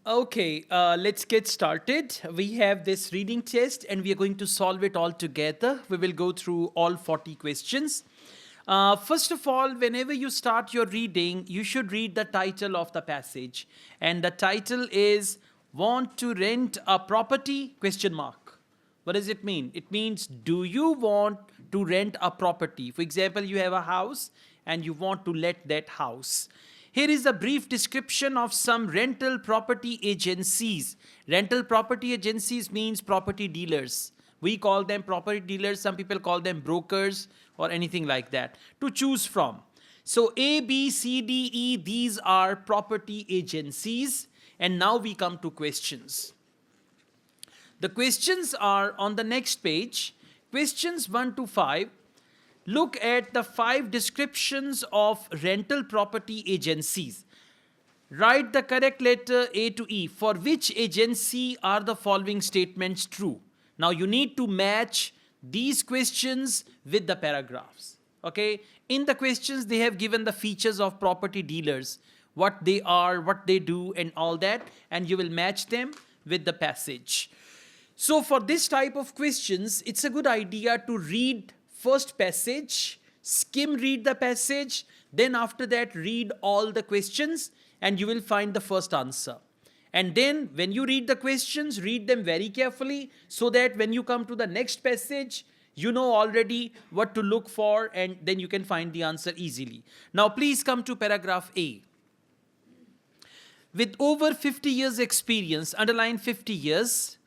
Okay, let's get started. We have this reading test and we are going to solve it all together. We will go through all 40 questions. First of all, whenever you start your reading, you should read the title of the passage. And the title is Want to Rent a Property? Question mark. What does it mean? It means, do you want to rent a property? For example, you have a house and you want to let that house. Here is a brief description of some rental property agencies. Rental property agencies means property dealers. We call them property dealers. Some people call them brokers or anything like that to choose from. So A, B, C, D, E, these are property agencies. And now we come to questions. The questions are on the next page. Questions 1 to 5. Look at the 5 descriptions of rental property agencies. Write the correct letter A to E. For which agency are the following statements true? Now you need to match these questions with the paragraphs. Okay? In the questions, they have given the features of property dealers, what they are, what they do, and all that, and you will match them with the passage. So for this type of questions, it's a good idea to read first passage, skim read the passage, then after that read all the questions and you will find the first answer. And then when you read the questions, read them very carefully so that when you come to the next passage, you know already what to look for and then you can find the answer easily. Now please come to paragraph A. With over 50 years experience, underline 50 years,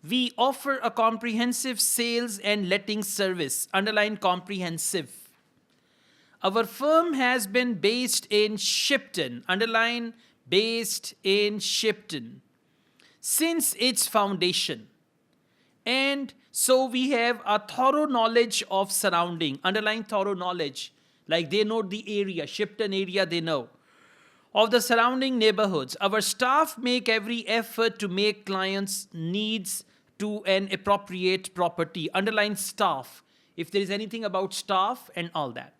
we offer a comprehensive sales and letting service. Underline comprehensive. Our firm has been based in Shipton. Underline based in Shipton since its foundation. And so we have a thorough knowledge of surrounding. Underline thorough knowledge. Like they know the area, Shipton area they know. Of the surrounding neighborhoods. Our staff make every effort to make clients' needs to an appropriate property. Underline staff, if there is anything about staff and all that.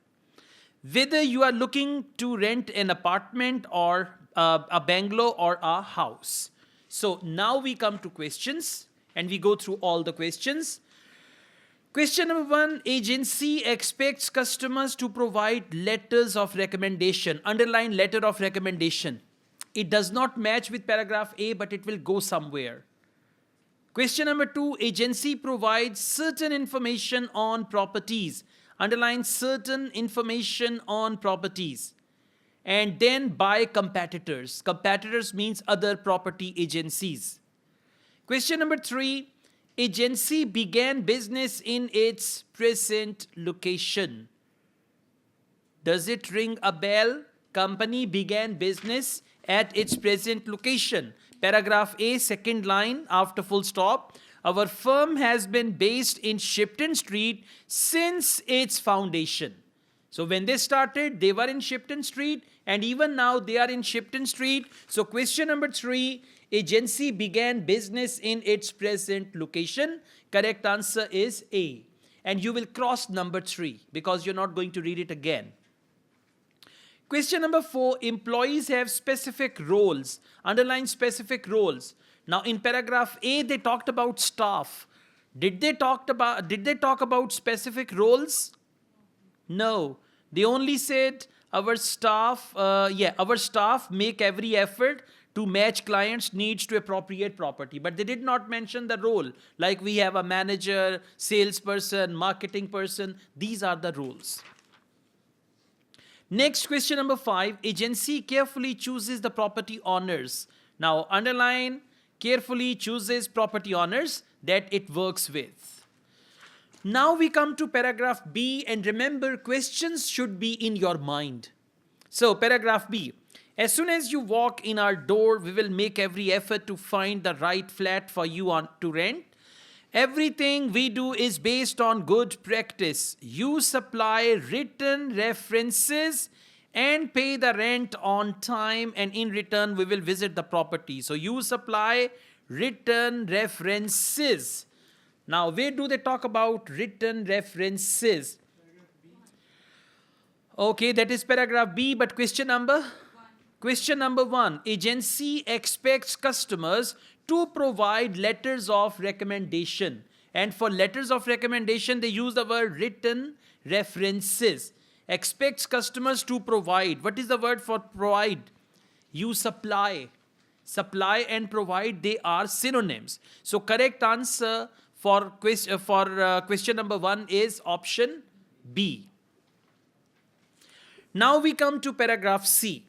Whether you are looking to rent an apartment or a bungalow or a house. So now we come to questions and we go through all the questions. Question number 1, agency expects customers to provide letters of recommendation. Underline letter of recommendation. It does not match with paragraph A, but it will go somewhere. Question number 2, agency provides certain information on properties. Underline certain information on properties. And then by competitors. Competitors means other property agencies. Question number 3, agency began business in its present location. Does it ring a bell? Company began business at its present location. Paragraph A, second line after full stop. Our firm has been based in Shipton Street since its foundation. So when they started, they were in Shipton Street and even now they are in Shipton Street. So question number 3, agency began business in its present location. Correct answer is A. And you will cross number 3 because you're not going to read it again. Question number 4, employees have specific roles. Underline specific roles. Now in paragraph A, they talked about staff. Did they talk about specific roles? No. They only said our staff make every effort to match clients' needs to appropriate property. But they did not mention the role. Like we have a manager, salesperson, marketing person. These are the roles. Next, question number 5, agency carefully chooses the property owners. Now, underline carefully chooses property owners that it works with. Now we come to paragraph B, and remember, questions should be in your mind. So, paragraph B, as soon as you walk in our door, we will make every effort to find the right flat for you to rent. Everything we do is based on good practice. You supply written references and pay the rent on time, and in return we will visit the property. So you supply written references. Now where do they talk about written references? Okay, that is paragraph B, but question number Question number 1. Agency expects customers to provide letters of recommendation. And for letters of recommendation, they use the word written references. Expects customers to provide. What is the word for provide? You supply. Supply and provide, they are synonyms. So correct answer for question number 1 is option B. Now we come to paragraph C.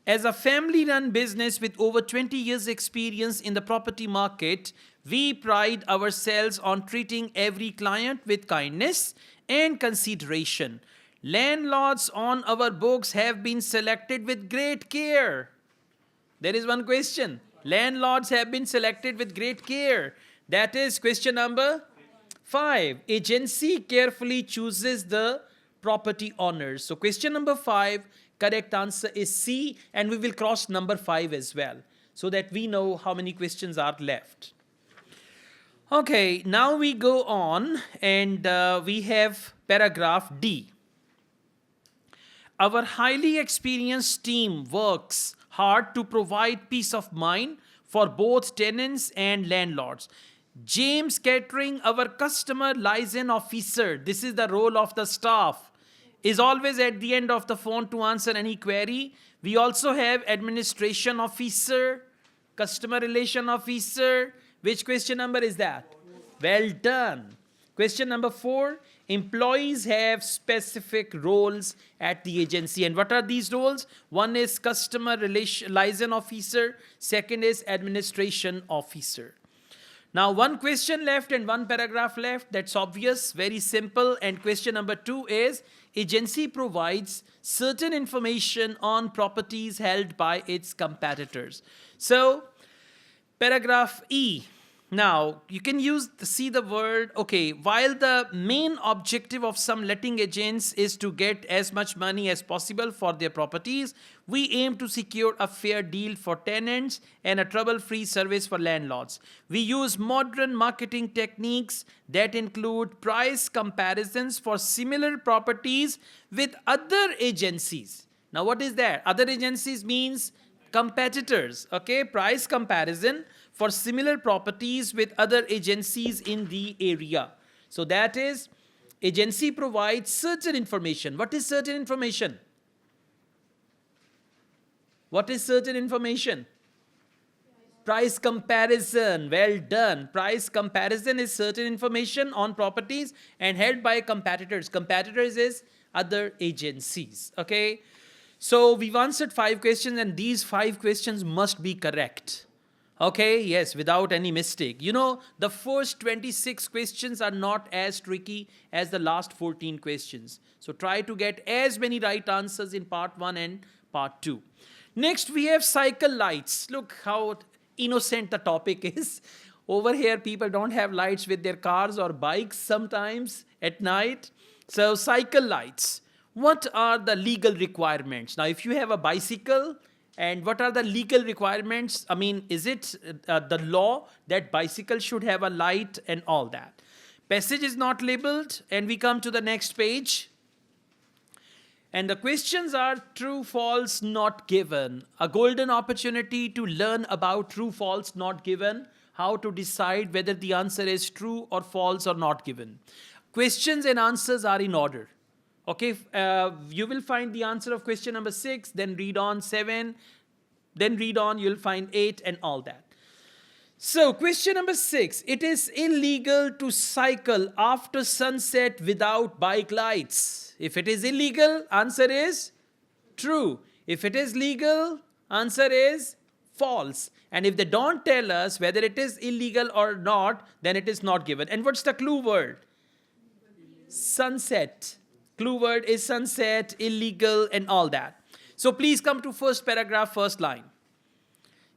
As a family-run business with over 20 years experience in the property market, we pride ourselves on treating every client with kindness and consideration. Landlords on our books have been selected with great care. There is one question. Landlords have been selected with great care. That is question number 5. Agency carefully chooses the property owners. So question number 5, correct answer is C, and we will cross number 5 as well so that we know how many questions are left. Okay, now we go on and we have paragraph D. Our highly experienced team works hard to provide peace of mind for both tenants and landlords. James Catering, our customer liaison officer, this is the role of the staff, is always at the end of the phone to answer any query. We also have administration officer, customer relation officer. Which question number is that? Well done. Question number 4, employees have specific roles at the agency. And what are these roles? One is customer liaison officer, second is administration officer. Now one question left and one paragraph left. That's obvious, very simple. And question number 2 is, agency provides certain information on properties held by its competitors. So paragraph E. Now, you can see the word, okay, while the main objective of some letting agents is to get as much money as possible for their properties, we aim to secure a fair deal for tenants and a trouble-free service for landlords. We use modern marketing techniques that include price comparisons for similar properties with other agencies. Now, what is that? Other agencies means competitors, okay? Price comparison for similar properties with other agencies in the area. So that is, agency provides certain information. What is certain information? What is certain information? Price comparison. Well done. Price comparison is certain information on properties and held by competitors. Competitors is other agencies, okay? So we've answered 5 questions and these 5 questions must be correct. Okay, yes, without any mistake. You know, the first 26 questions are not as tricky as the last 14 questions. So try to get as many right answers in part 1 and part 2. Next, we have cycle lights. Look how innocent the topic is. Over here, people don't have lights with their cars or bikes sometimes at night. So cycle lights. What are the legal requirements? Now, if you have a bicycle, and what are the legal requirements? I mean, is it the law that bicycle should have a light and all that? Passage is not labeled, and we come to the next page. And the questions are true, false, not given. A golden opportunity to learn about true, false, not given. How to decide whether the answer is true or false or not given. Questions and answers are in order. Okay, you will find the answer of question number 6, then read on 7, then read on, you'll find 8 and all that. So question number 6, it is illegal to cycle after sunset without bike lights. If it is illegal, answer is true. If it is legal, answer is false. And if they don't tell us whether it is illegal or not, then it is not given. And what's the clue word? Sunset. Clue word is sunset, illegal, and all that. So please come to first paragraph, first line.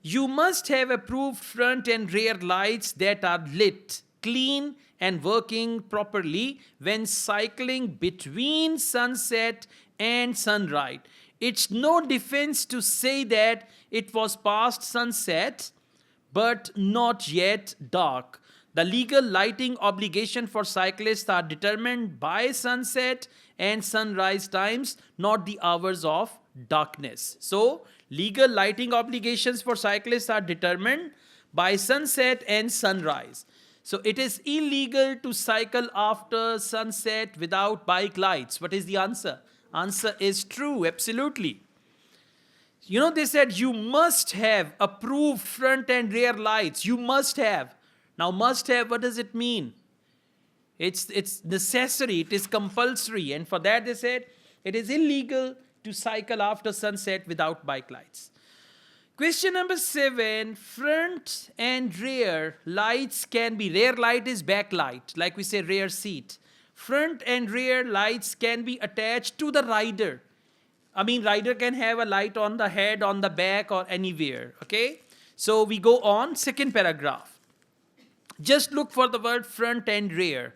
You must have approved front and rear lights that are lit, clean, and working properly when cycling between sunset and sunrise. It's no defense to say that it was past sunset, but not yet dark. The legal lighting obligation for cyclists are determined by sunset and sunrise times, not the hours of darkness. So, legal lighting obligations for cyclists are determined by sunset and sunrise. So, it is illegal to cycle after sunset without bike lights. What is the answer? Answer is true, absolutely. You know, they said you must have approved front and rear lights. You must have. Now, must have, what does it mean? It's necessary, it is compulsory. And for that, they said it is illegal to cycle after sunset without bike lights. Question number 7, front and rear lights can be, rear light is backlight, like we say rear seat. Front and rear lights can be attached to the rider. I mean, rider can have a light on the head, on the back, or anywhere, okay? So we go on, second paragraph. Just look for the word front and rear.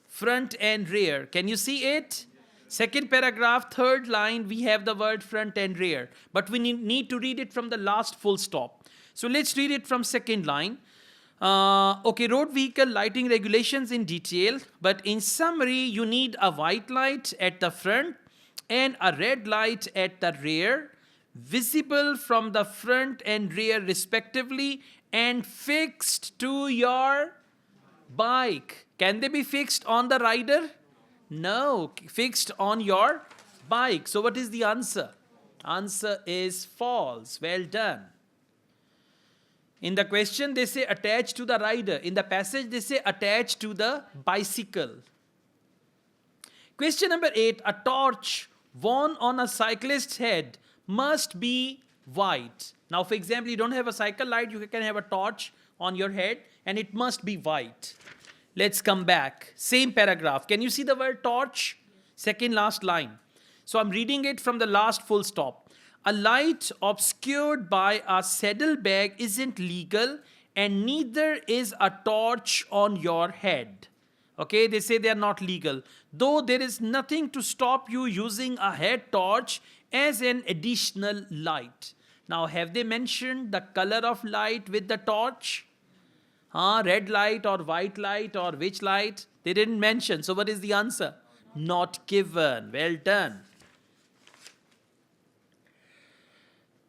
Front and rear. Can you see it? Second paragraph, third line, we have the word front and rear. But we need to read it from the last full stop. So let's read it from second line. Okay, road vehicle lighting regulations in detail. But in summary, you need a white light at the front and a red light at the rear, visible from the front and rear respectively, and fixed to your bike. Can they be fixed on the rider? No, fixed on your bike. So what is the answer? Answer is false. Well done. In the question, they say attached to the rider. In the passage, they say attached to the bicycle. Question number 8, a torch worn on a cyclist's head must be white. Now, for example, you don't have a cycle light, you can have a torch on your head, and it must be white. Let's come back. Same paragraph. Can you see the word torch? Second last line. So I'm reading it from the last full stop. A light obscured by a saddlebag isn't legal, and neither is a torch on your head. Okay, they say they are not legal. Though there is nothing to stop you using a head torch as an additional light. Now, have they mentioned the color of light with the torch? Red light or white light or which light? They didn't mention. So what is the answer? Not given. Well done.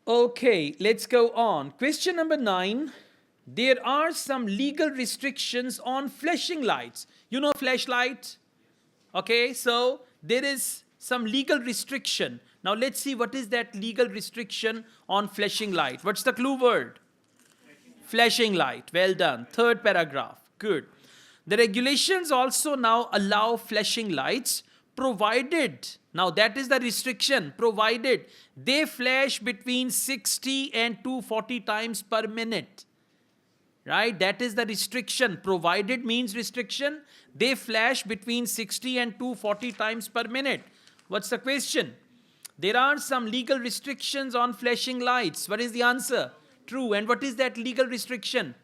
Okay, let's go on. Question number 9. There are some legal restrictions on flashing lights. You know flashlight? Okay, so there is some legal restriction. Now let's see what is that legal restriction on flashing light. What's the clue word? Flashing light. Well done. Third paragraph. Good. The regulations also now allow flashing lights provided, now that is the restriction, provided they flash between 60 and 240 times per minute. Right? That is the restriction. Provided means restriction. They flash between 60 and 240 times per minute. What's the question? There are some legal restrictions on flashing lights. What is the answer? True. And what is that legal restriction?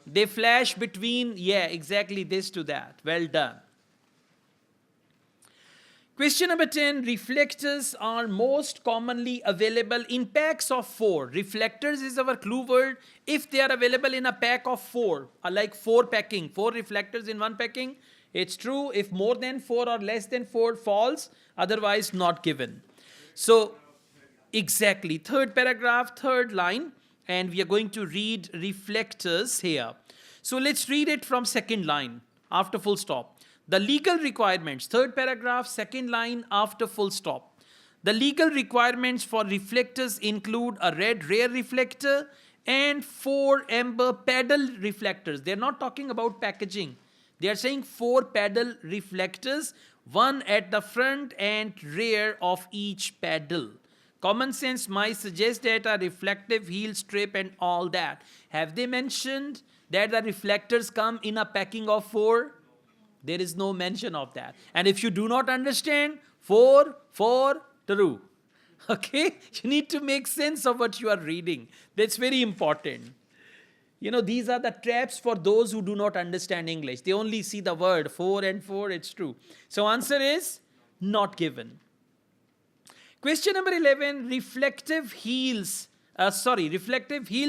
They flash between, yeah, exactly this to that. Well done. Question number 10. Reflectors are most commonly available in packs of 4. Reflectors is our clue word. If they are available in a pack of 4, like 4 packing, 4 reflectors in one packing, it's true. If more than 4 or less than 4, false. Otherwise, not given. So, exactly. Third paragraph, third line. And we are going to read reflectors here. So let's read it from second line after full stop. The legal requirements, third paragraph, second line after full stop. The legal requirements for reflectors include a red rear reflector and 4 amber paddle reflectors. They're not talking about packaging. They are saying 4 paddle reflectors, one at the front and rear of each paddle. Common sense might suggest that a reflective heel strip and all that. Have they mentioned that the reflectors come in a packing of 4? There is no mention of that. And if you do not understand, 4, true. Okay? You need to make sense of what you are reading. That's very important. You know, these are the traps for those who do not understand English. They only see the word 4 and 4, it's true. So answer is not given. Question number 11, reflective heel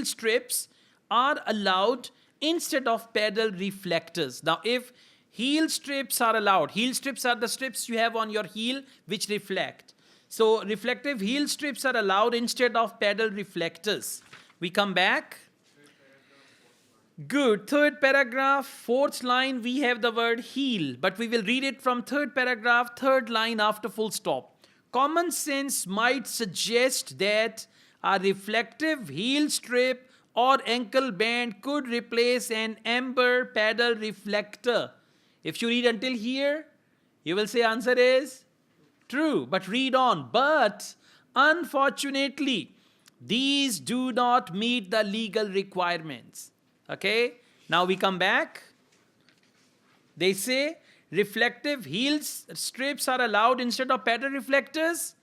strips are allowed instead of paddle reflectors. Now, if heel strips are allowed, heel strips are the strips you have on your heel which reflect. So reflective heel strips are allowed instead of pedal reflectors. We come back. Good. Third paragraph, fourth line, we have the word heel, but we will read it from third paragraph, third line after full stop. Common sense might suggest that a reflective heel strip or ankle band could replace an amber pedal reflector. If you read until here, you will say answer is true. But read on. But unfortunately, these do not meet the legal requirements. Okay, now we come back. They say reflective heel strips are allowed instead of pedal reflectors.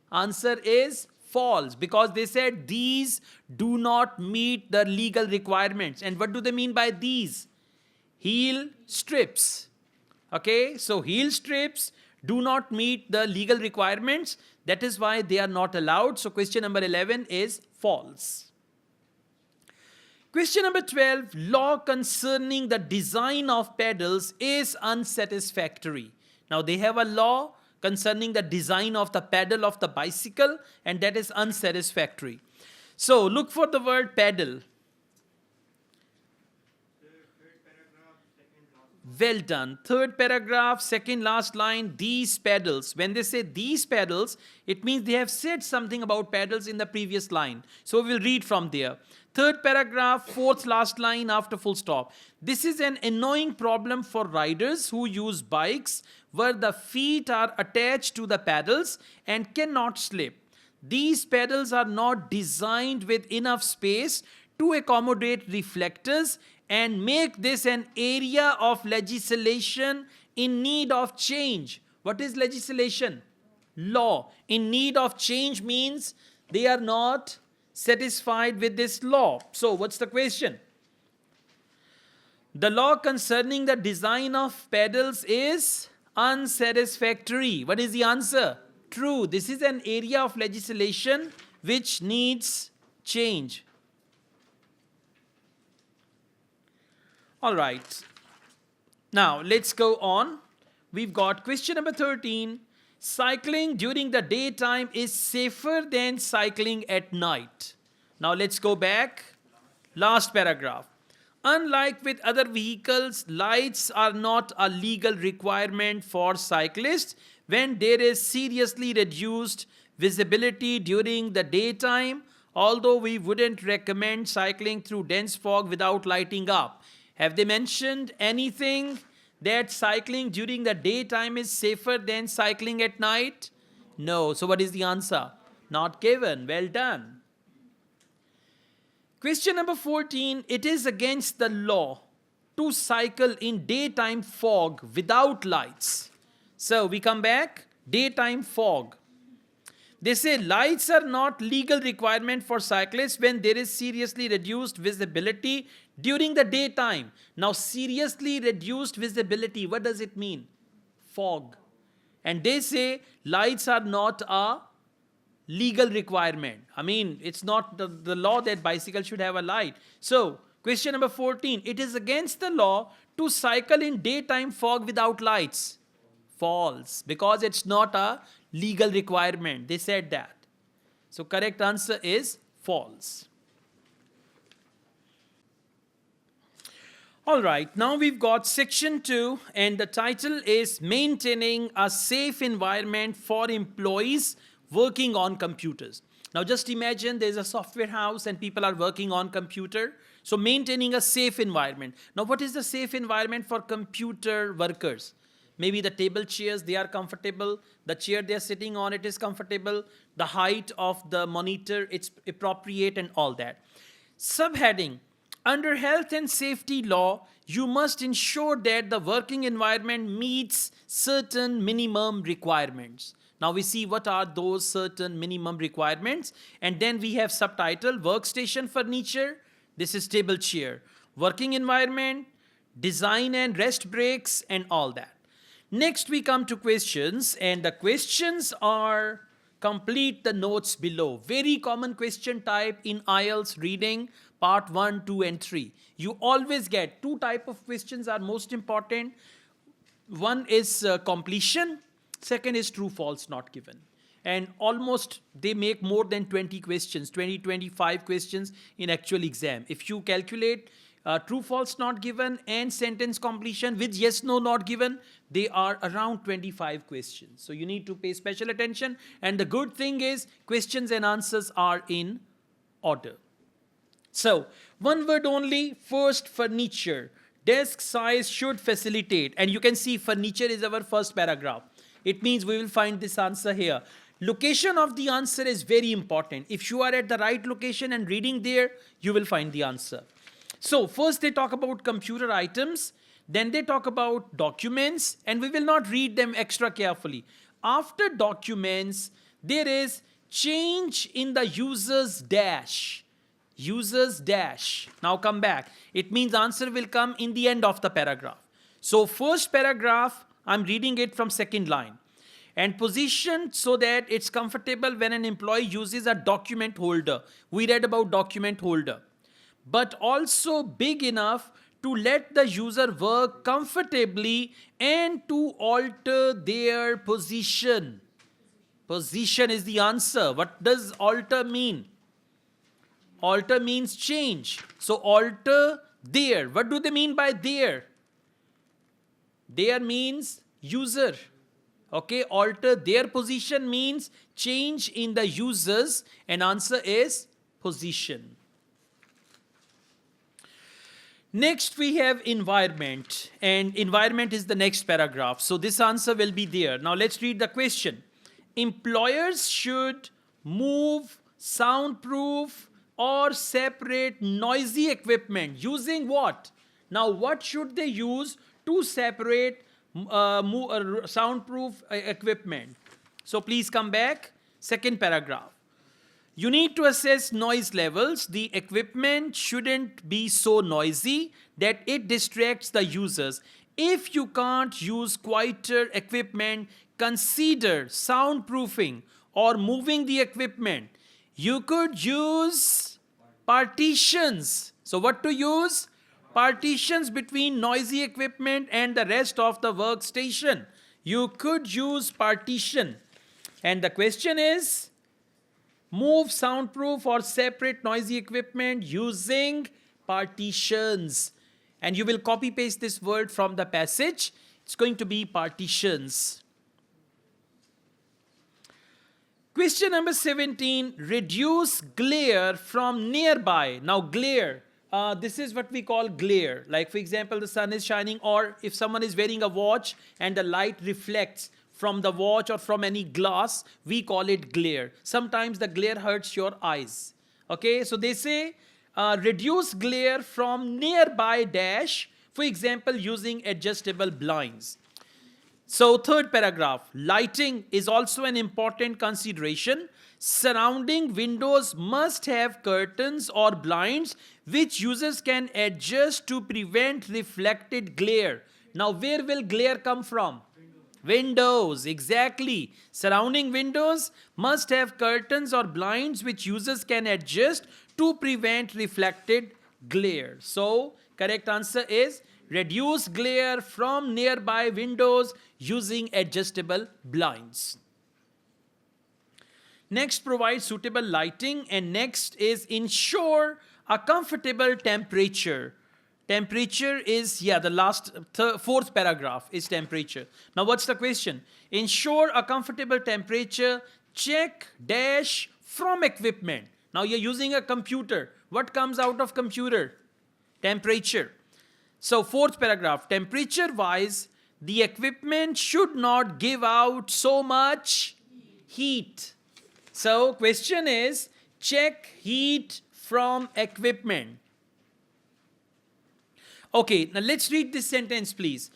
Answer is false, because they said these do not meet the legal requirements. And what do they mean by these? Heel strips. Okay, so heel strips do not meet the legal requirements. That is why they are not allowed. So question number 11 is false. Question number 12, law concerning the design of pedals is unsatisfactory. Now they have a law concerning the design of the pedal of the bicycle, and that is unsatisfactory. So look for the word pedal. Well done. Third paragraph, second last line, these pedals. When they say these pedals, it means they have said something about pedals in the previous line. So we'll read from there. Third paragraph, fourth last line after full stop. This is an annoying problem for riders who use bikes where the feet are attached to the pedals and cannot slip. These pedals are not designed with enough space to accommodate reflectors and make this an area of legislation in need of change. What is legislation? Law. In need of change means they are not satisfied with this law. So what's the question? The law concerning the design of pedals is unsatisfactory. What is the answer? True. This is an area of legislation which needs change. All right. Now let's go on. We've got question number 13. Cycling during the daytime is safer than cycling at night. Now let's go back. Last paragraph. Unlike with other vehicles, lights are not a legal requirement for cyclists when there is seriously reduced visibility during the daytime, although we wouldn't recommend cycling through dense fog without lighting up. Have they mentioned anything that cycling during the daytime is safer than cycling at night? No. So what is the answer? Not given. Well done. Question number 14. It is against the law to cycle in daytime fog without lights. So we come back. Daytime fog. They say lights are not legal requirement for cyclists when there is seriously reduced visibility during the daytime. Now seriously reduced visibility, what does it mean? Fog. And they say lights are not a legal requirement. I mean, it's not the law that bicycle should have a light. So question number 14, it is against the law to cycle in daytime fog without lights. False, because it's not a legal requirement. They said that. So correct answer is false. All right, now we've got section 2 and the title is Maintaining a Safe Environment for Employees Working on Computers. Now just imagine there's a software house and people are working on computer. So maintaining a safe environment. Now what is the safe environment for computer workers? Maybe the table chairs, they are comfortable. The chair they are sitting on, it is comfortable. The height of the monitor, it's appropriate and all that. Subheading, under health and safety law, you must ensure that the working environment meets certain minimum requirements. Now we see what are those certain minimum requirements. And then we have subtitle, workstation furniture. This is table chair. Working environment, design and rest breaks and all that. Next we come to questions, and the questions are complete the notes below. Very common question type in IELTS reading part 1, 2 and 3. You always get two type of questions are most important. One is completion, second is true false not given. and almost they make more than 20 questions, 20-25 questions in actual exam. If you calculate true false not given and sentence completion with yes no not given, they are around 25 questions. So you need to pay special attention, and the good thing is questions and answers are in order. So one word only. First, furniture. Desk size should facilitate, and you can see furniture is our first paragraph. It means we will find this answer here. Location of the answer is very important. If you are at the right location and reading there, you will find the answer. So first they talk about computer items, then they talk about documents, and we will not read them extra carefully. After documents, there is change in the user's dash. User's dash. Now come back. It means answer will come in the end of the paragraph. So first paragraph, I'm reading it from second line. And positioned so that it's comfortable when an employee uses a document holder. We read about document holder. But also big enough to let the user work comfortably and to alter their position. Position is the answer. What does alter mean? Alter means change. So alter there. What do they mean by there? There means user. Okay, alter their position means change in the users, and answer is position. Next we have environment, and environment is the next paragraph. So this answer will be there. Now let's read the question. Employers should move soundproof or separate noisy equipment using what? Now what should they use to separate soundproof equipment? So please come back. Second paragraph. You need to assess noise levels. The equipment shouldn't be so noisy that it distracts the users. If you can't use quieter equipment, consider soundproofing or moving the equipment. You could use partitions. So what to use? Partitions between noisy equipment and the rest of the workstation. You could use partition. And the question is, move soundproof or separate noisy equipment using partitions. And you will copy paste this word from the passage. It's going to be partitions. Question number 17, reduce glare from nearby. Now glare, this is what we call glare. Like for example, the sun is shining, or if someone is wearing a watch and the light reflects from the watch or from any glass, we call it glare. Sometimes the glare hurts your eyes. Okay, so they say reduce glare from nearby dash, for example, using adjustable blinds. So third paragraph, lighting is also an important consideration. Surrounding windows must have curtains or blinds which users can adjust to prevent reflected glare. Now where will glare come from? Windows, exactly. Surrounding windows must have curtains or blinds which users can adjust to prevent reflected glare. So correct answer is reduce glare from nearby windows using adjustable blinds. Next, provide suitable lighting, and next is ensure a comfortable temperature. Temperature is, the last, fourth paragraph is temperature. Now what's the question? Ensure a comfortable temperature, check dash from equipment. Now you're using a computer. What comes out of computer? Temperature. So fourth paragraph, temperature wise, the equipment should not give out so much heat. So question is, check heat from equipment. Okay, now let's read this sentence please.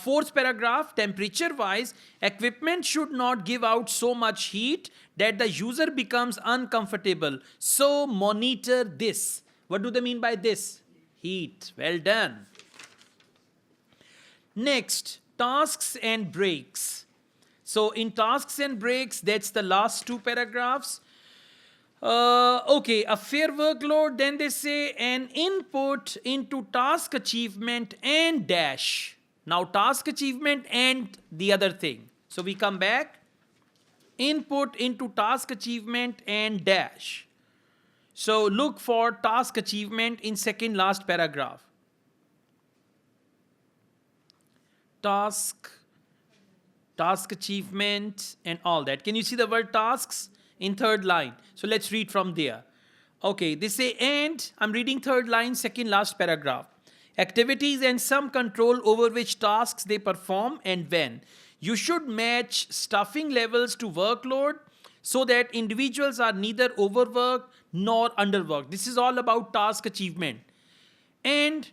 Fourth paragraph, temperature wise, equipment should not give out so much heat that the user becomes uncomfortable. So monitor this. What do they mean by this? Heat. Well done. Next, tasks and breaks. So in tasks and breaks, that's the last two paragraphs. Okay, a fair workload, then they say an input into task achievement and dash. Now task achievement and the other thing. So we come back. input into task achievement and dash. So look for task achievement in second last paragraph. Task achievement and all that. Can you see the word tasks in third line? So let's read from there. Okay, they say, and I'm reading third line, second last paragraph. Activities and some control over which tasks they perform and when. You should match staffing levels to workload so that individuals are neither overworked nor underworked. This is all about task achievement. And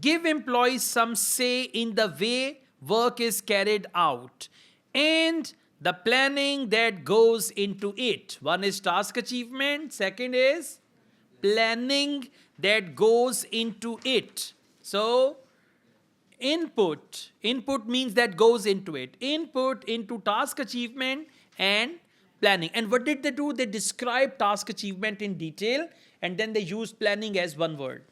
give employees some say in the way work is carried out and the planning that goes into it. One is task achievement, second is planning that goes into it. So input means that goes into it. Input into task achievement and planning. And what did they do? They described task achievement in detail and then they used planning as one word.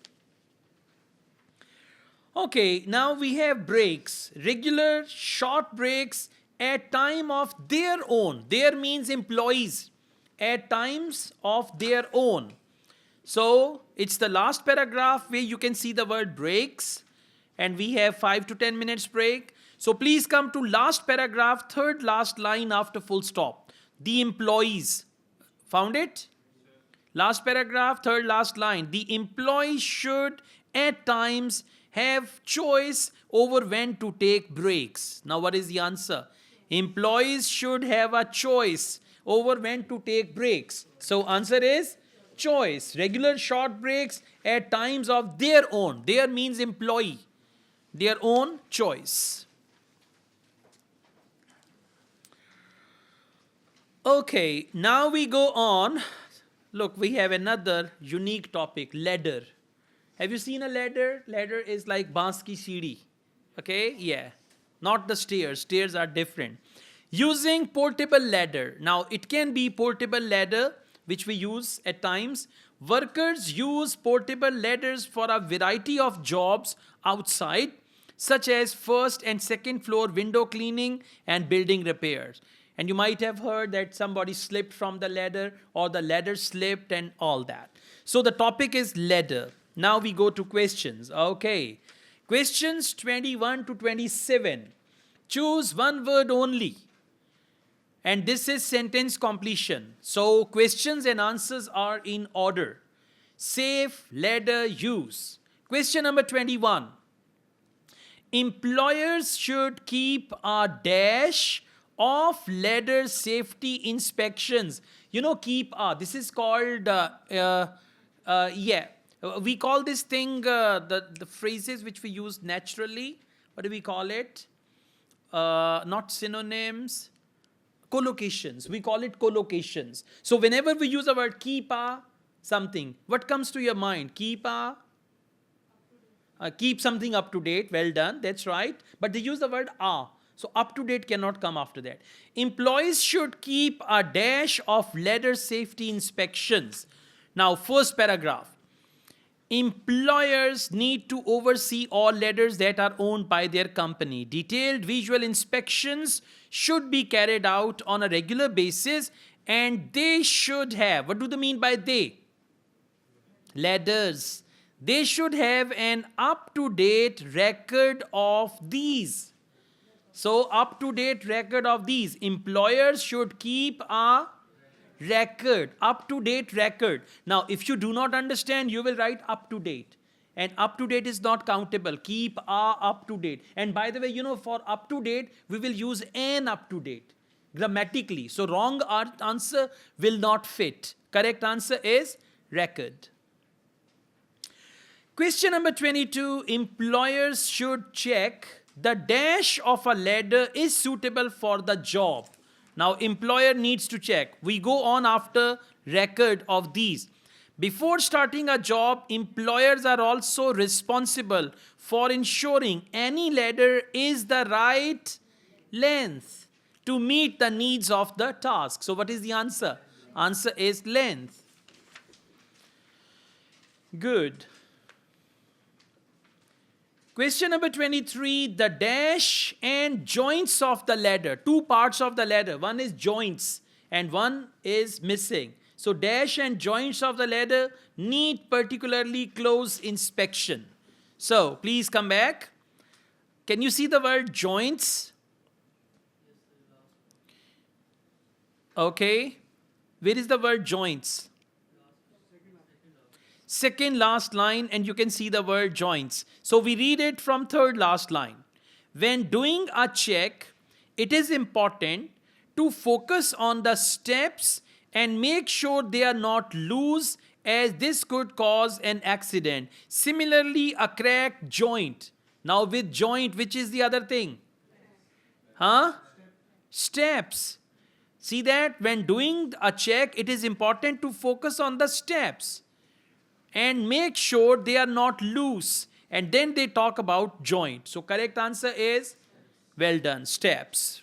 Okay, now we have breaks. Regular short breaks at time of their own. Their means employees. At times of their own. So it's the last paragraph where you can see the word breaks. And we have 5 to 10 minutes break. So please come to last paragraph, third last line after full stop. The employees. Found it? Last paragraph, third last line. The employees should at times have choice over when to take breaks. Now what is the answer? Employees should have a choice over when to take breaks. So answer is choice. Regular short breaks at times of their own. Their means employee. Their own choice. Okay, now we go on. Look, we have another unique topic, ladder. Have you seen a ladder? Ladder is like baans ki seedhi. Okay, yeah. Not the stairs. Stairs are different. Using portable ladder. Now, it can be portable ladder, which we use at times. Workers use portable ladders for a variety of jobs outside, such as first and second floor window cleaning and building repairs. And you might have heard that somebody slipped from the ladder or the ladder slipped and all that. So the topic is ladder. Now we go to questions. Okay. Questions 21 to 27. Choose one word only. And this is sentence completion. So questions and answers are in order. Safe ladder use. Question number 21. Employers should keep a dash of ladder safety inspections. You know, keep a. This is called, we call this thing, the phrases which we use naturally. What do we call it? Not synonyms. Collocations. We call it collocations. So whenever we use the word keep a something, what comes to your mind? Keep a. Keep something up to date. Well done. That's right. But they use the word a. So up to date cannot come after that. Employees should keep a dash of ladder safety inspections. Now, first paragraph. Employers need to oversee all ladders that are owned by their company. Detailed visual inspections should be carried out on a regular basis and they should have, what do they mean by they? Ladders. They should have an up-to-date record of these. So, up-to-date record of these. Employers should keep a record, up-to-date record. Now, if you do not understand, you will write up-to-date. And up-to-date is not countable. Keep a up-to-date. And by the way, you know, for up-to-date, we will use an up-to-date grammatically. So, wrong answer will not fit. Correct answer is record. Question number 22. Employers should check the dash of a ladder is suitable for the job. Now, employer needs to check. We go on after record of these. Before starting a job, employers are also responsible for ensuring any ladder is the right length to meet the needs of the task. So, what is the answer? Answer is length. Good. Question number 23, the dash and joints of the ladder. Two parts of the ladder. One is joints and one is missing. So dash and joints of the ladder need particularly close inspection. So please come back. Can you see the word joints? Okay. Where is the word joints? Second last line, and you can see the word joints. So we read it from third last line. When doing a check, it is important to focus on the steps and make sure they are not loose, as this could cause an accident. Similarly, a cracked joint. Now with joint, which is the other thing? Huh? Steps. See that? When doing a check, it is important to focus on the steps and make sure they are not loose. And then they talk about joint. So correct answer is, well done, steps.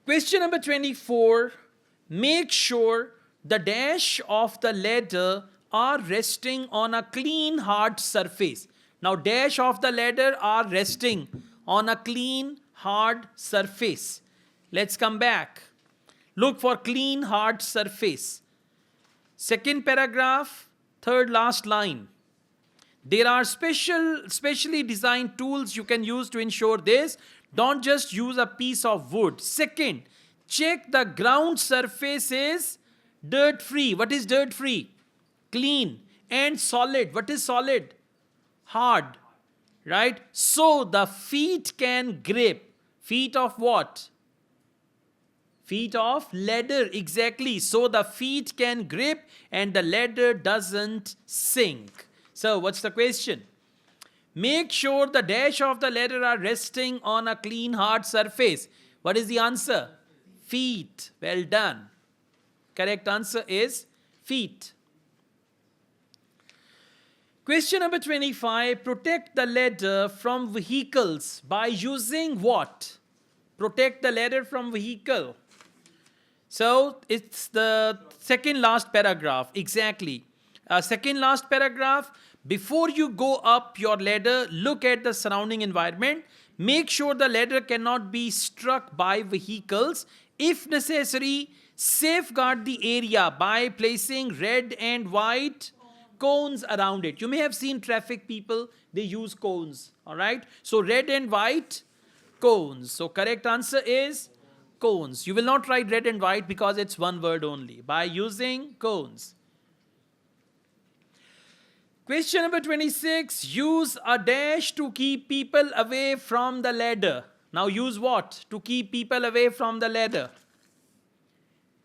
Question number 24. Make sure the dash of the ladder are resting on a clean, hard surface. Now dash of the ladder are resting on a clean, hard surface. Let's come back. Look for clean, hard surface. Second paragraph, third last line. There are specially designed tools you can use to ensure this. Don't just use a piece of wood. Second, check the ground surface is dirt-free. What is dirt-free? Clean. And solid. What is solid? Hard. Right? So the feet can grip. Feet of what? Feet of ladder, exactly. So the feet can grip and the ladder doesn't sink. So what's the question? Make sure the dash of the ladder are resting on a clean, hard surface. What is the answer? Feet. Well done. Correct answer is feet. Question number 25. Protect the ladder from vehicles by using what? Protect the ladder from vehicle. So it's the second last paragraph, exactly. Second last paragraph, before you go up your ladder, look at the surrounding environment. Make sure the ladder cannot be struck by vehicles. If necessary, safeguard the area by placing red and white cones around it. You may have seen traffic people, they use cones, all right? So red and white cones. So correct answer is cones. You will not write red and white because it's one word only. By using cones. Question number 26. Use a dash to keep people away from the ladder. Now use what? To keep people away from the ladder.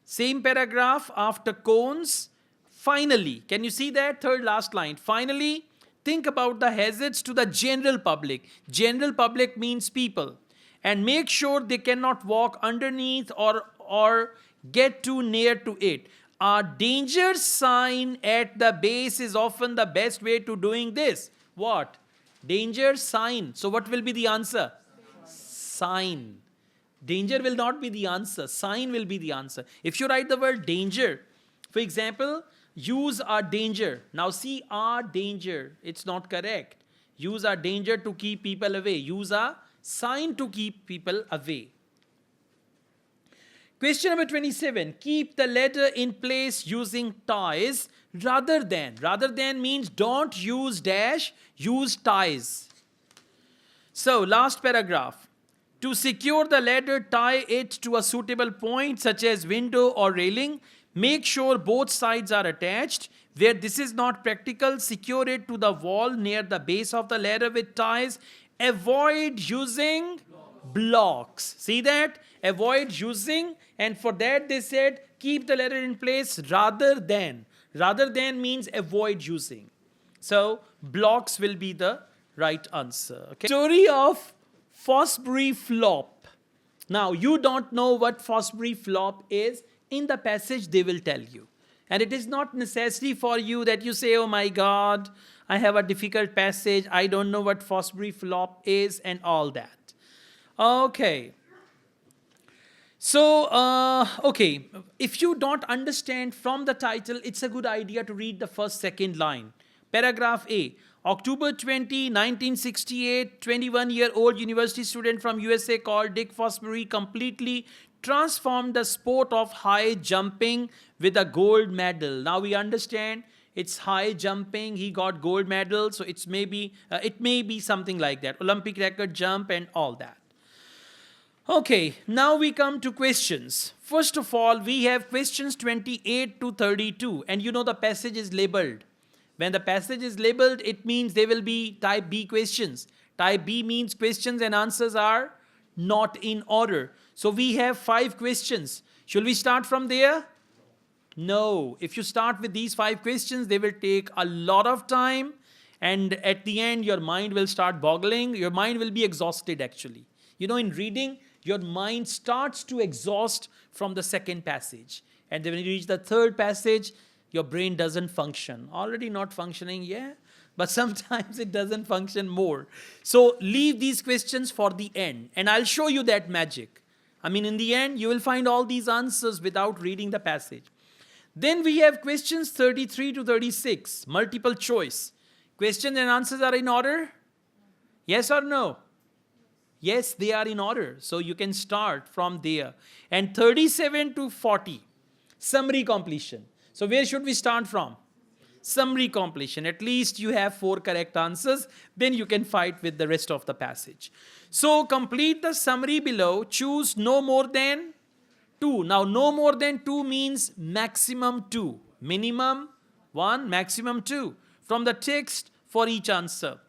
Same paragraph after cones. Finally, can you see that? Third last line. Finally, think about the hazards to the general public. General public means people. And make sure they cannot walk underneath or get too near to it. A danger sign at the base is often the best way to doing this. What? Danger sign. So what will be the answer? Sign. Danger will not be the answer. Sign will be the answer. If you write the word danger, for example, use a danger. Now see a danger. It's not correct. Use a danger to keep people away. Use a sign to keep people away. Question number 27. Keep the ladder in place using ties rather than. Rather than means don't use dash, use ties. So last paragraph. To secure the ladder, tie it to a suitable point such as window or railing. Make sure both sides are attached. Where this is not practical, secure it to the wall near the base of the ladder with ties. Avoid using blocks. See that? Avoid using, and for that they said keep the ladder in place rather than. Rather than means avoid using. So blocks will be the right answer. Okay. Story of Fosbury Flop. Now you don't know what Fosbury Flop is. In the passage they will tell you. And it is not necessary for you that you say, oh my God, I have a difficult passage. I don't know what Fosbury Flop is and all that. Okay. So, okay. If you don't understand from the title, it's a good idea to read the first, second line. Paragraph A. October 20, 1968, 21-year-old university student from USA called Dick Fosbury completely transformed the sport of high jumping with a gold medal. Now we understand it's high jumping, he got gold medal, so it may be something like that, Olympic record jump and all that. Okay, now we come to questions. First of all, we have questions 28 to 32, and you know the passage is labeled. When the passage is labeled, it means they will be type B questions. Type B means questions and answers are not in order. So we have 5 questions. Should we start from there? No. If you start with these 5 questions, they will take a lot of time, and at the end, your mind will start boggling. Your mind will be exhausted actually. You know, in reading, your mind starts to exhaust from the second passage. And then when you reach the third passage, your brain doesn't function. Already not functioning, yeah, but sometimes it doesn't function more. So leave these questions for the end, and I'll show you that magic. I mean, in the end, you will find all these answers without reading the passage. Then we have questions 33 to 36, multiple choice. Questions and answers are in order? Yes or no? Yes, they are in order. So you can start from there. And 37 to 40, summary completion. So where should we start from? Summary completion. At least you have 4 correct answers. Then you can fight with the rest of the passage. So complete the summary below. Choose no more than 2. Now no more than 2 means maximum 2. Minimum 1, maximum 2. From the text for each answer.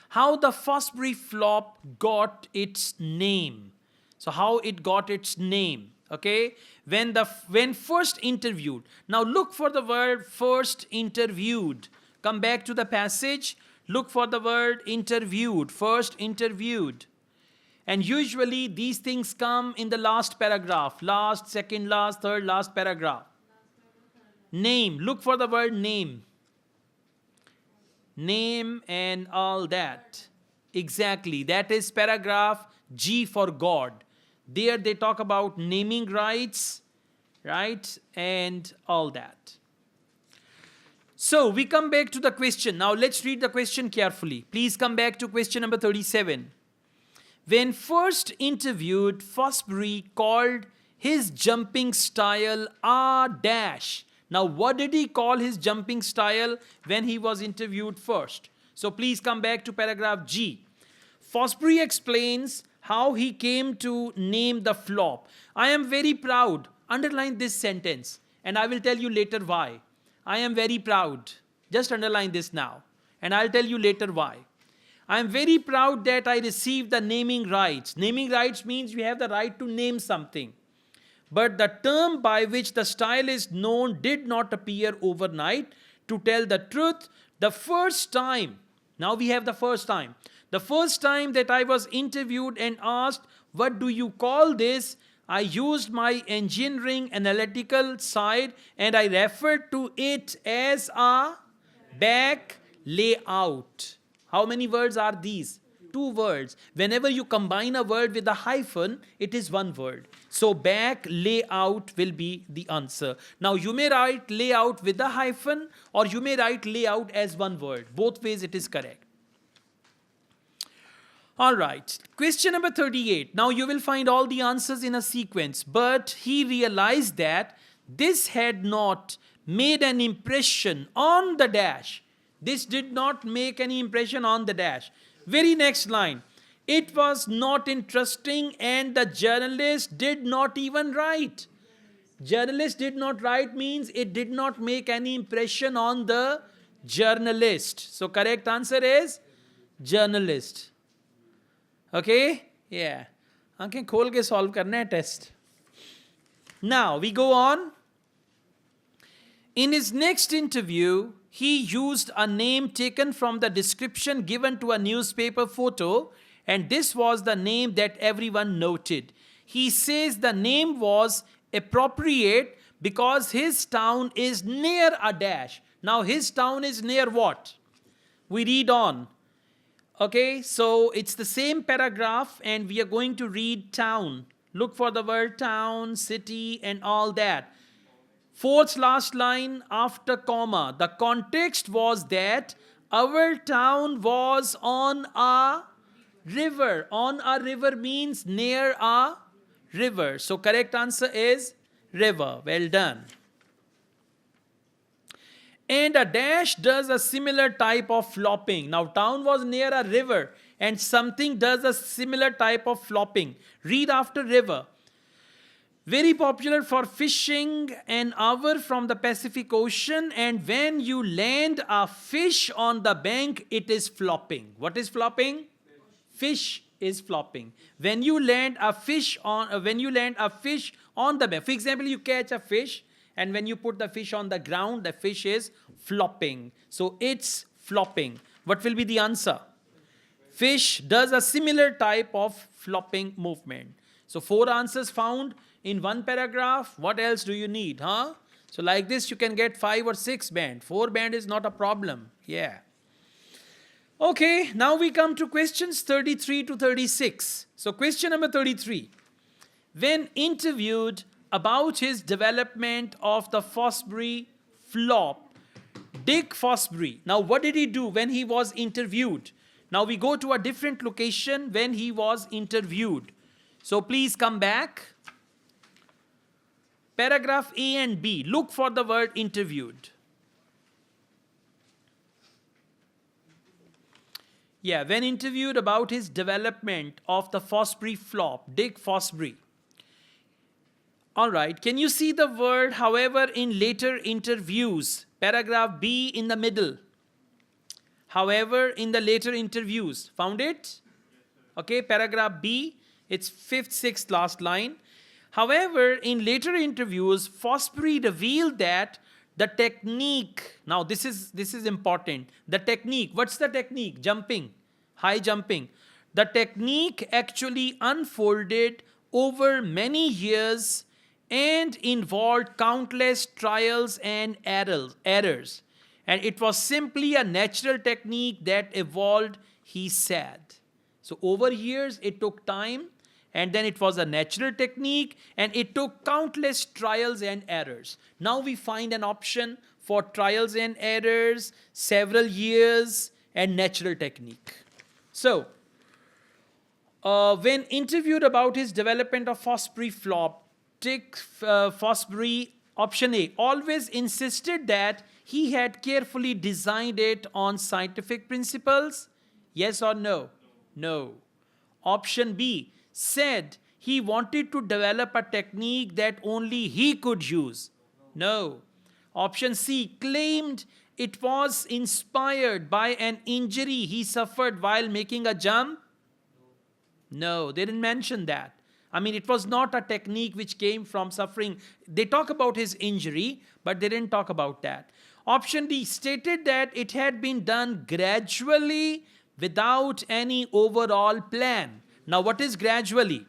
How the Fosbury Flop got its name. So how it got its name. Okay, when first interviewed. Now look for the word first interviewed. Come back to the passage. Look for the word interviewed. First interviewed. And usually these things come in the last paragraph. Last, second last, third last paragraph. Name. Look for the word name. Name and all that. Exactly. That is paragraph G for God. There they talk about naming rights, right? And all that. So we come back to the question. Now let's read the question carefully. Please come back to question number 37. When first interviewed, Fosbury called his jumping style a dash. Now, what did he call his jumping style when he was interviewed first? So, please come back to paragraph G. Fosbury explains how he came to name the flop. I am very proud. Underline this sentence, and I will tell you later why. I am very proud. Just underline this now, and I'll tell you later why. I am very proud that I received the naming rights. Naming rights means you have the right to name something. But the term by which the style is known did not appear overnight. To tell the truth, the first time, now we have the first time. The first time that I was interviewed and asked, what do you call this? I used my engineering analytical side and I referred to it as a back layout. How many words are these? 2 words. Whenever you combine a word with a hyphen, it is 1 word. So back layout will be the answer. Now you may write layout with a hyphen or you may write layout as 1 word. Both ways it is correct. Alright, question number 38. Now you will find all the answers in a sequence, but he realized that this had not made an impression on the dash. This did not make any impression on the dash. Very next line. It was not interesting and the journalist did not even write. Journalist did not write means it did not make any impression on the journalist. So correct answer is journalist. Okay? Yeah. आंखें खोल के solve करना है test. Now we go on. In his next interview, he used a name taken from the description given to a newspaper photo, and this was the name that everyone noted. He says the name was appropriate because his town is near a dash. Now his town is near what? We read on. Okay, so it's the same paragraph and we are going to read town. Look for the word town, city and all that. 4th last line after comma. The context was that our town was on a river. On a river means near a River. So correct answer is river. Well done. And a dash does a similar type of flopping. Now, town was near a river and something does a similar type of flopping. Read after river. Very popular for fishing, an hour from the Pacific Ocean, and when you land a fish on the bank, it is flopping. What is flopping? Fish is flopping. When you land a fish on the bank, for example, you catch a fish, and when you put the fish on the ground, the fish is flopping. So it's flopping. What will be the answer? Fish does a similar type of flopping movement. So 4 answers found in one paragraph. What else do you need, huh? So like this, you can get 5 or 6 band. 4 band is not a problem. Yeah. Okay, now we come to questions 33 to 36. So question number 33. When interviewed about his development of the Fosbury Flop, Dick Fosbury. Now what did he do when he was interviewed? Now we go to a different location when he was interviewed. So please come back. Paragraph A and B. Look for the word interviewed. Yeah, when interviewed about his development of the Fosbury Flop, Dick Fosbury. All right, can you see the word, however, in later interviews? Paragraph B in the middle. However, in the later interviews. Found it? Okay, paragraph B. It's 5th, 6th, last line. However, in later interviews, Fosbury revealed that the technique, now this is important. The technique, what's the technique? Jumping, high jumping. The technique actually unfolded over many years and involved countless trials and errors. And it was simply a natural technique that evolved, he said. So over years, it took time. And then it was a natural technique, and it took countless trials and errors. Now we find an option for trials and errors, several years, and natural technique. So, when interviewed about his development of Fosbury Flop, Dick Fosbury, option A, always insisted that he had carefully designed it on scientific principles. Yes or no? No. Option B, said he wanted to develop a technique that only he could use. No. Option C, claimed it was inspired by an injury he suffered while making a jump. No, they didn't mention that. I mean, it was not a technique which came from suffering. They talk about his injury, but they didn't talk about that. Option D, stated that it had been done gradually without any overall plan. Now, what is gradually?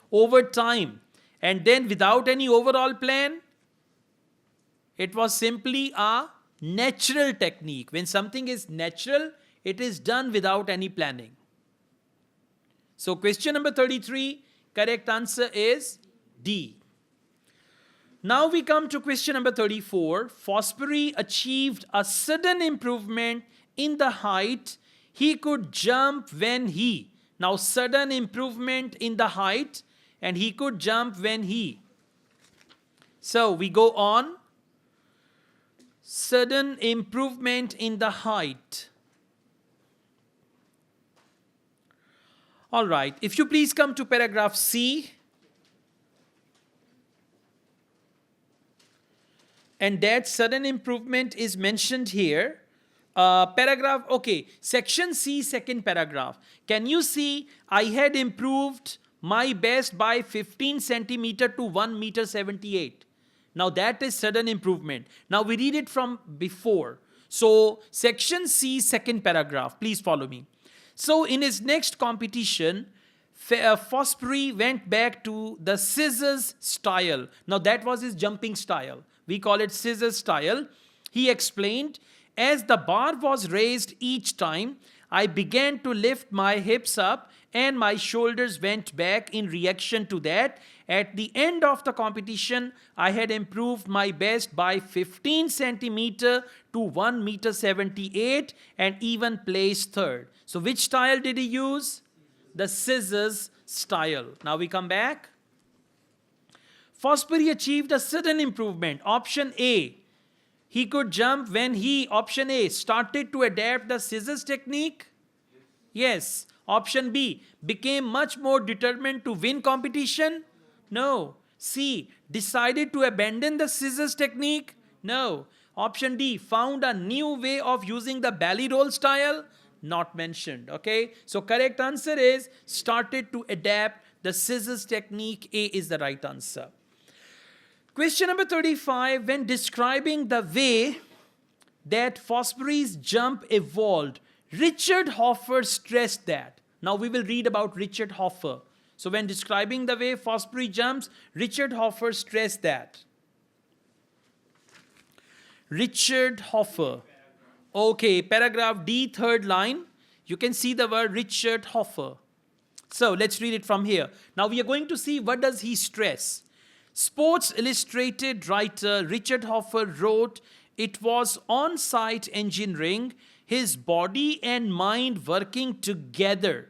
Over time. And then without any overall plan, it was simply a natural technique. When something is natural, it is done without any planning. So question number 33, correct answer is D. Now we come to question number 34. Fosbury achieved a sudden improvement in the height he could jump when he. Now sudden improvement in the height, and he could jump when he. So we go on. Sudden improvement in the height. All right, if you please come to paragraph C. And that sudden improvement is mentioned here. Paragraph, okay, section C, second paragraph. Can you see, I had improved my best by 15 centimeter to 1 meter 78. Now that is sudden improvement. Now we read it from before. So section C, second paragraph, please follow me. So in his next competition, Fosbury went back to the scissors style. Now that was his jumping style. We call it scissors style. He explained, as the bar was raised each time, I began to lift my hips up and my shoulders went back in reaction to that. At the end of the competition, I had improved my best by 15 centimeter to 1 meter 78 and even placed third. So which style did he use? The scissors style. Now we come back. Fosbury achieved a sudden improvement. Option A. He could jump when he, option A, started to adapt the scissors technique. Yes. Option B, became much more determined to win competition. No. C, decided to abandon the scissors technique. No. Option D, found a new way of using the belly roll style. Not mentioned. Okay. So correct answer is started to adapt the scissors technique. A is the right answer. Question number 35, when describing the way that Fosbury's jump evolved, Richard Hoffer stressed that. Now we will read about Richard Hoffer. So when describing the way Fosbury jumps, Richard Hoffer stressed that. Richard Hoffer. Okay, paragraph D, third line. You can see the word Richard Hoffer. So let's read it from here. Now we are going to see what does he stress. Sports Illustrated writer Richard Hoffer wrote, it was on-site engineering, his body and mind working together.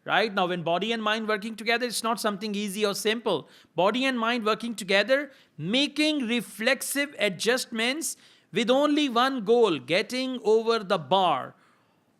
Right? Now when body and mind working together, it's not something easy or simple. Body and mind working together, making reflexive adjustments with only one goal, getting over the bar.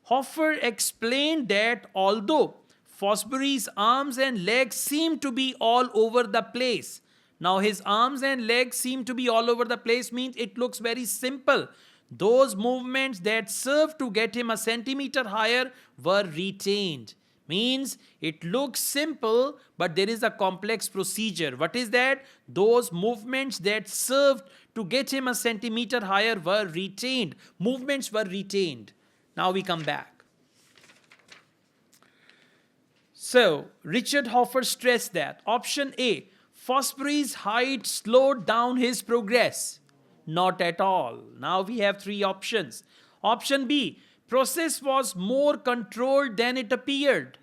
Hoffer explained that although Fosbury's arms and legs seemed to be all over the place, now his arms and legs seem to be all over the place means it looks very simple. Those movements that served to get him a centimeter higher were retained. Means it looks simple, but there is a complex procedure. What is that? Those movements that served to get him a centimeter higher were retained. Movements were retained. Now we come back. So, Richard Hoffer stressed that. Option A, Fosbury's height slowed down his progress. Not at all. Now we have three options. Option B, process was more controlled than it appeared.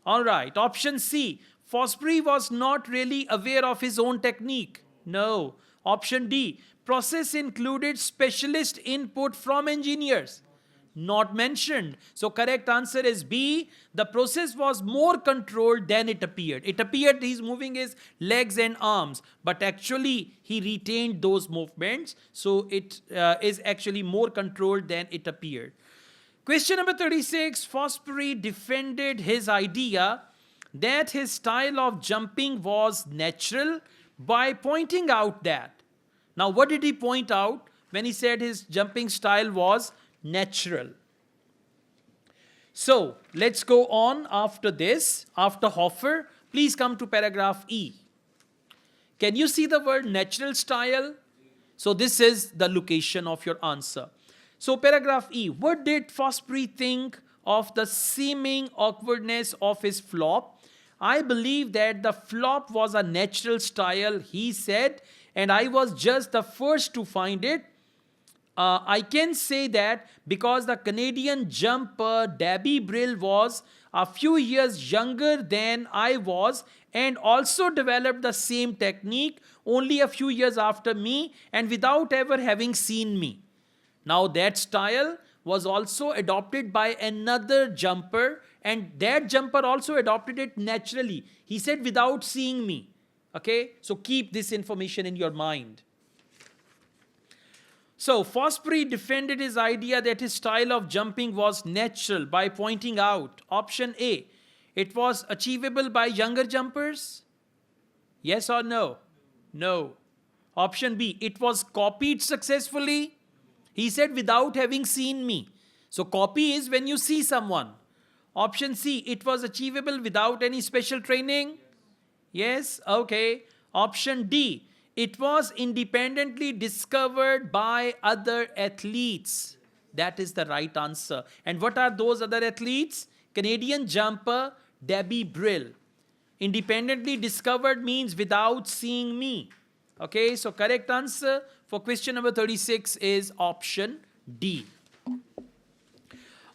All right. Option C, Fosbury was not really aware of his own technique. No. Option D, process included specialist input from engineers. Not mentioned. So correct answer is B. The process was more controlled than it appeared. It appeared he's moving his legs and arms, but actually he retained those movements. So it is actually more controlled than it appeared. Question number 36, Fosbury defended his idea that his style of jumping was natural by pointing out that. Now what did he point out when he said his jumping style was natural? So let's go on after this, after Hoffer. Please come to paragraph E. Can you see the word natural style? So this is the location of your answer. So paragraph E, what did Fosbury think of the seeming awkwardness of his flop? I believe that the flop was a natural style, he said, and I was just the first to find it. I can say that because the Canadian jumper Debbie Brill was a few years younger than I was and also developed the same technique only a few years after me and without ever having seen me. Now that style was also adopted by another jumper and that jumper also adopted it naturally. He said without seeing me. Okay, so keep this information in your mind. So Fosbury defended his idea that his style of jumping was natural by pointing out, option A, it was achievable by younger jumpers. Yes or no? No. Option B, it was copied successfully. He said without having seen me. So copy is when you see someone. Option C, it was achievable without any special training. Yes, okay. Option D, it was independently discovered by other athletes. That is the right answer. And what are those other athletes? Canadian jumper Debbie Brill. Independently discovered means without seeing me. Okay, so correct answer for question number 36 is option D.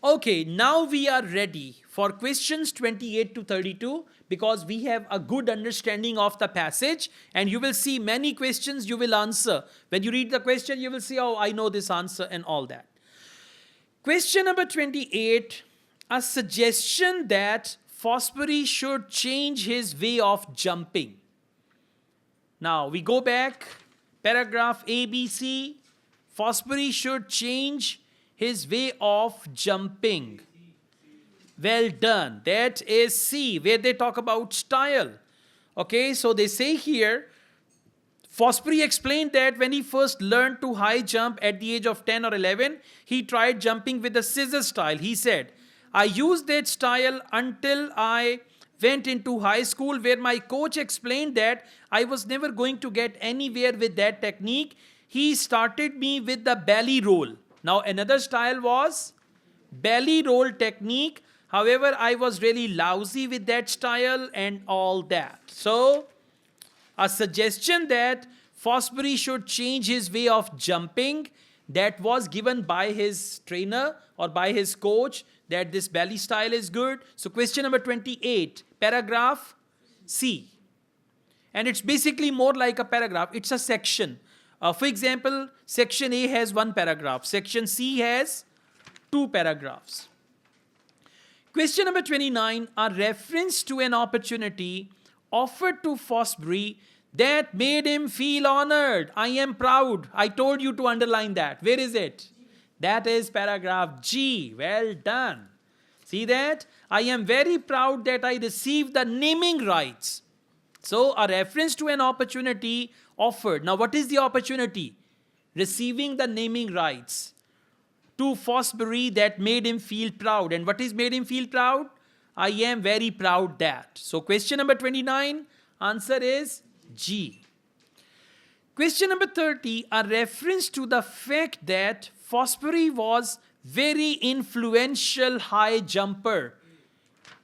Okay, now we are ready for questions 28 to 32 because we have a good understanding of the passage and you will see many questions you will answer. When you read the question, you will see, oh, I know this answer and all that. Question number 28, a suggestion that Fosbury should change his way of jumping. Now we go back, paragraph ABC. Fosbury should change his way of jumping. Well done. That is C, where they talk about style. Okay, so they say here, Fosbury explained that when he first learned to high jump at the age of 10 or 11, he tried jumping with the scissor style. He said, I used that style until I went into high school, where my coach explained that I was never going to get anywhere with that technique. He started me with the belly roll. Now another style was belly roll technique. However, I was really lousy with that style and all that. So a suggestion that Fosbury should change his way of jumping, that was given by his trainer or by his coach, that this belly style is good. So question number 28, paragraph C. And it's basically more like a paragraph. It's a section. For example, section A has one paragraph. Section C has two paragraphs. Question number 29, a reference to an opportunity offered to Fosbury that made him feel honored. I am proud. I told you to underline that. Where is it? That is paragraph G. Well done. See that? I am very proud that I received the naming rights. So a reference to an opportunity offered. Now what is the opportunity? Receiving the naming rights to Fosbury that made him feel proud. And what is made him feel proud? I am very proud that. So question number 29, answer is G. Question number 30, a reference to the fact that Fosbury was very influential high jumper.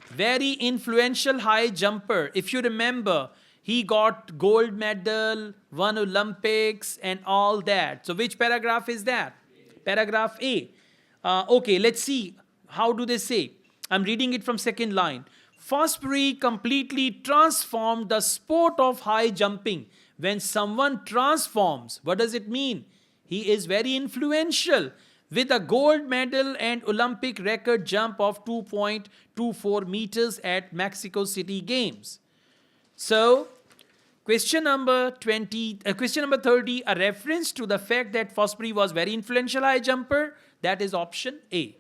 Very influential high jumper. If you remember, he got gold medal, won Olympics and all that. So which paragraph is that? Paragraph A. Okay, let's see. How do they say? I'm reading it from second line. Fosbury completely transformed the sport of high jumping. When someone transforms, what does it mean? He is very influential, with a gold medal and Olympic record jump of 2.24 meters at Mexico City Games. So, question number 30, a reference to the fact that Fosbury was very influential high jumper, that is option A.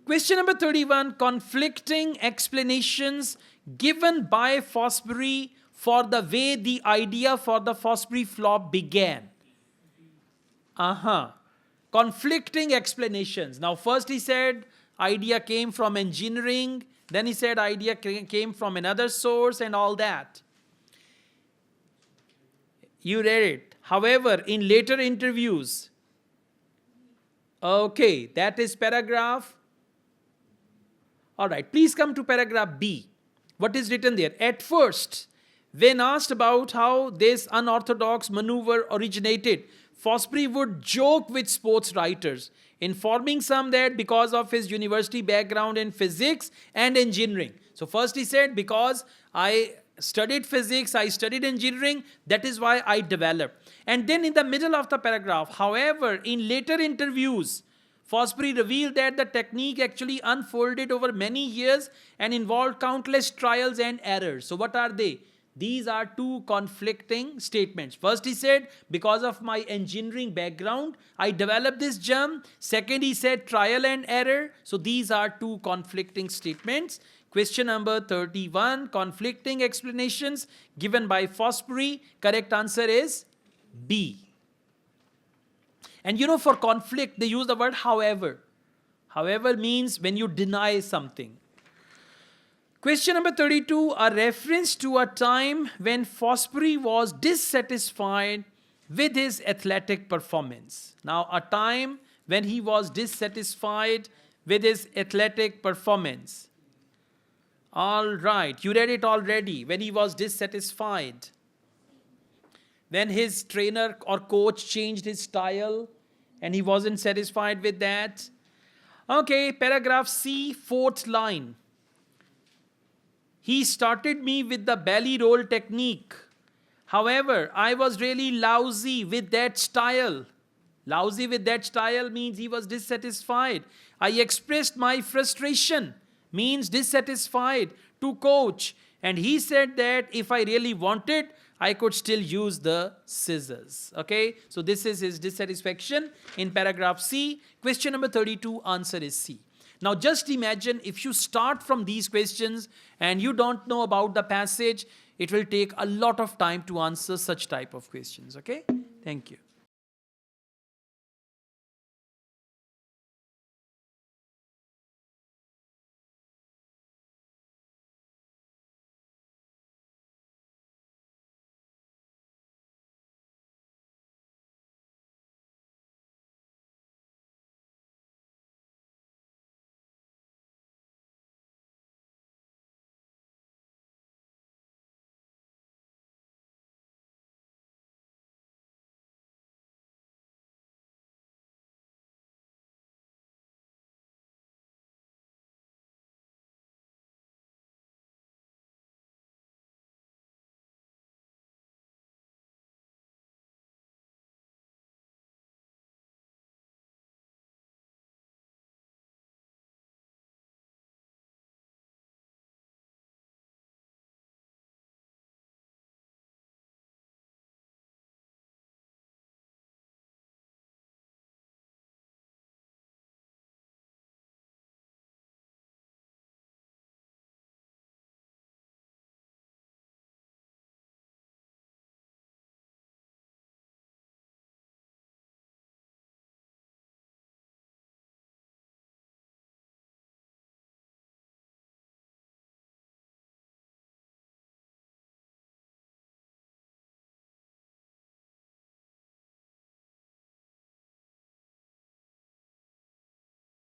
Question number 31, conflicting explanations given by Fosbury for the way the idea for the Fosbury Flop began. Conflicting explanations. Now first he said idea came from engineering, then he said idea came from another source and all that. You read it. However, in later interviews, okay, that is paragraph. All right, please come to paragraph B. What is written there? At first, when asked about how this unorthodox maneuver originated, Fosbury would joke with sports writers, informing some that because of his university background in physics and engineering. So first he said, because I studied physics, I studied engineering, that is why I developed. And then in the middle of the paragraph, however, in later interviews, Fosbury revealed that the technique actually unfolded over many years and involved countless trials and errors. So what are they? These are two conflicting statements. First he said, because of my engineering background, I developed this jump. Second he said, trial and error. So these are two conflicting statements. Question number 31, conflicting explanations given by Fosbury. Correct answer is B. And you know, for conflict, they use the word however. However means when you deny something. Question number 32, a reference to a time when Fosbury was dissatisfied with his athletic performance. Now, a time when he was dissatisfied with his athletic performance. All right, you read it already. When he was dissatisfied. When his trainer or coach changed his style and he wasn't satisfied with that. Okay, paragraph C, fourth line. He started me with the belly roll technique. However, I was really lousy with that style. Lousy with that style means he was dissatisfied. I expressed my frustration means dissatisfied, to coach. And he said that if I really wanted, I could still use the scissors. Okay, so this is his dissatisfaction in paragraph C. Question number 32, answer is C. Now just imagine if you start from these questions and you don't know about the passage, it will take a lot of time to answer such type of questions. Okay, thank you.